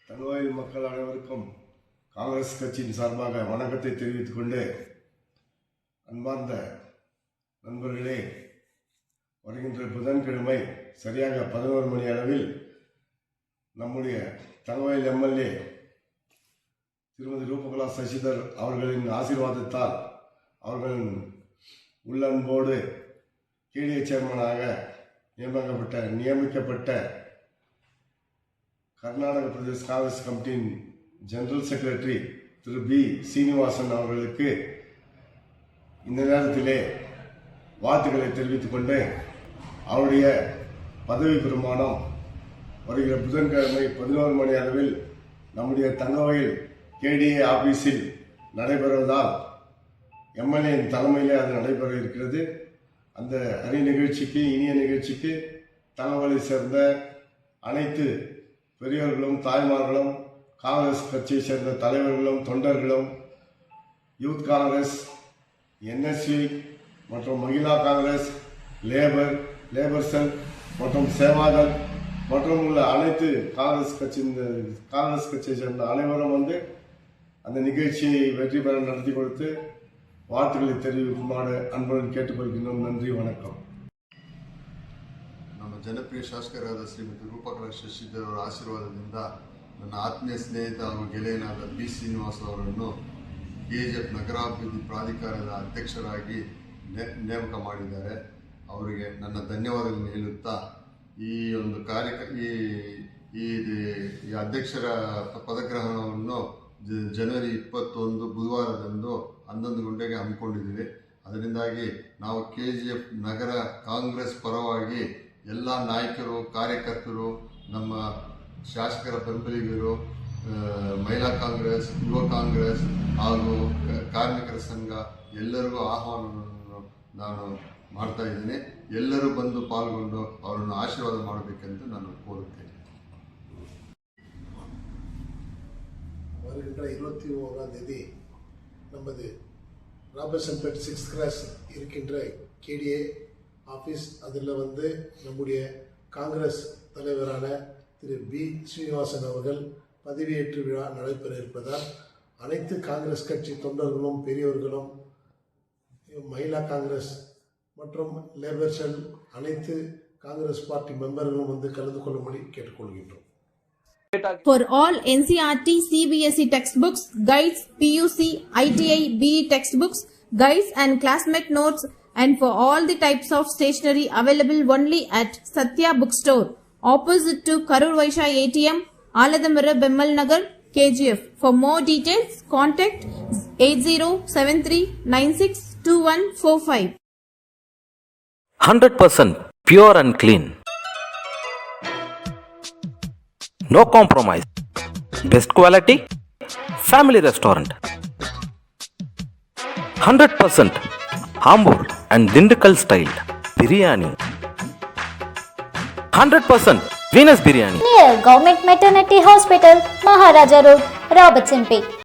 தங்கவாயில் மக்கள் அனைவருக்கும் காங்கிரஸ் கட்சியின் சார்பாக வணக்கத்தை தெரிவித்துக் கொண்டு, அன்பார்ந்த நண்பர்களே, வருகின்ற புதன்கிழமை சரியாக 11 மணி அளவில் நம்முடைய தங்கவாயில் எம்எல்ஏ திருமதி ரூபகலா சசிதர் அவர்களின் ஆசீர்வாதத்தால் அவர்களின் உள்ளன்போடு கேடிஏ சேர்மனாக நியமிக்கப்பட்ட கர்நாடக பிரதேச காங்கிரஸ் கமிட்டியின் ஜெனரல் செக்ரட்டரி திரு பி சீனிவாசன் அவர்களுக்கு இந்த நேரத்திலே வாழ்த்துக்களை தெரிவித்துக் கொண்டு, அவருடைய பதவி பிரமாணம் வருகிற புதன்கிழமை 11 மணி அளவில் நம்முடைய தங்கவாயில் கேடிஏ ஆபீஸில் நடைபெறுவதால் எம்எல்ஏயின் தலைமையிலே அது நடைபெற இருக்கிறது. அந்த நிகழ்ச்சிக்கு, இனிய நிகழ்ச்சிக்கு தங்கவாயிலை சேர்ந்த அனைத்து பெரியவர்களும் தாய்மார்களும், காங்கிரஸ் கட்சியை சேர்ந்த தலைவர்களும் தொண்டர்களும், யூத் காங்கிரஸ், என்எஸ்சி மற்றும் மகிழா காங்கிரஸ், லேபர் செல் மற்றும் சேவாதள் மற்றும் உள்ள அனைத்து காங்கிரஸ் கட்சியை சேர்ந்த அனைவரும் அந்த நிகழ்ச்சியை வெற்றி பெற நடத்தி கொடுத்து வாழ்த்துக்களை தெரிவிக்குமாறு அன்புடன் கேட்டுக்கொள்கின்றோம். நன்றி, ವಣಕಂ. ನಮ್ಮ ಜನಪ್ರಿಯ ಶಾಸಕರಾದ ಶ್ರೀಮತಿ ರೂಪಕಲಾ ಶಶಿಧರ್ ಅವರ ಆಶೀರ್ವಾದದಿಂದ ನನ್ನ ಆತ್ಮೀಯ ಸ್ನೇಹಿತ ಹಾಗೂ ಗೆಳೆಯನಾದ ಬಿ ಶ್ರೀನಿವಾಸ್ ಅವರನ್ನು ಕೆಜಿಎಫ್ ನಗರಾಭಿವೃದ್ಧಿ ಪ್ರಾಧಿಕಾರದ ಅಧ್ಯಕ್ಷರಾಗಿ ನೇಮಕ ಮಾಡಿದ್ದಾರೆ. ಅವರಿಗೆ ನನ್ನ ಧನ್ಯವಾದಗಳನ್ನು ಹೇಳುತ್ತಾ, ಈ ಒಂದು ಈ ಅಧ್ಯಕ್ಷರ ಪದಗ್ರಹಣವನ್ನು ಜನವರಿ 21 ಬುಧವಾರದಂದು 11 ಗಂಟೆಗೆ ಹಮ್ಮಿಕೊಂಡಿದ್ದೀವಿ. ಅದರಿಂದಾಗಿ ನಾವು KGF ನಗರ ಕಾಂಗ್ರೆಸ್ ಪರವಾಗಿ ಎಲ್ಲ ನಾಯಕರು, ಕಾರ್ಯಕರ್ತರು, ನಮ್ಮ ಶಾಸಕರ ಬೆಂಬಲಿಗರು, ಮಹಿಳಾ ಕಾಂಗ್ರೆಸ್, ಯುವ ಕಾಂಗ್ರೆಸ್ ಹಾಗೂ ಕಾರ್ಮಿಕರ ಸಂಘ ಎಲ್ಲರಿಗೂ ಆಹ್ವಾನವನ್ನು ನಾನು ಮಾಡ್ತಾ ಇದ್ದೀನಿ. ಎಲ್ಲರೂ ಬಂದು ಪಾಲ್ಗೊಂಡು ಅವರನ್ನು ಆಶೀರ್ವಾದ ಮಾಡಬೇಕೆಂದು ನಾನು ಕೋರುತ್ತೇನೆ. வருகின்ற 21ஆம் தேதி நமது ராபர்ட்சன்பேட் 6th கிராஸ் இருக்கின்ற கேடிஏ ஆஃபீஸ், அதில் நம்முடைய காங்கிரஸ் தலைவரான திரு பி ஸ்ரீனிவாசன் அவர்கள் பதவியேற்று விழா நடைபெற இருப்பதால் அனைத்து காங்கிரஸ் கட்சி தொண்டர்களும், பெரியவர்களும், மகிழா காங்கிரஸ் மற்றும் லேபர் செல் அனைத்து காங்கிரஸ் பார்ட்டி மெம்பர்களும் கலந்து கொள்ளும்படி கேட்டுக்கொள்கின்றோம். For all NCERT, CBSE textbooks, guides, PUC, ITI, BE textbooks, guides and classmate notes, and for all the types of stationery available only at Satya Bookstore, opposite to Karur Vaishya ATM, Aladamara, Bemmal Nagar, KGF. For more details, contact 8073962145. 100% pure and clean. No compromise. Best quality. Family restaurant. 100% Ambur and Dindigul style biryani. 100% Venus biryani. Near Government Maternity Hospital, Maharaja Road, Robertson Pay.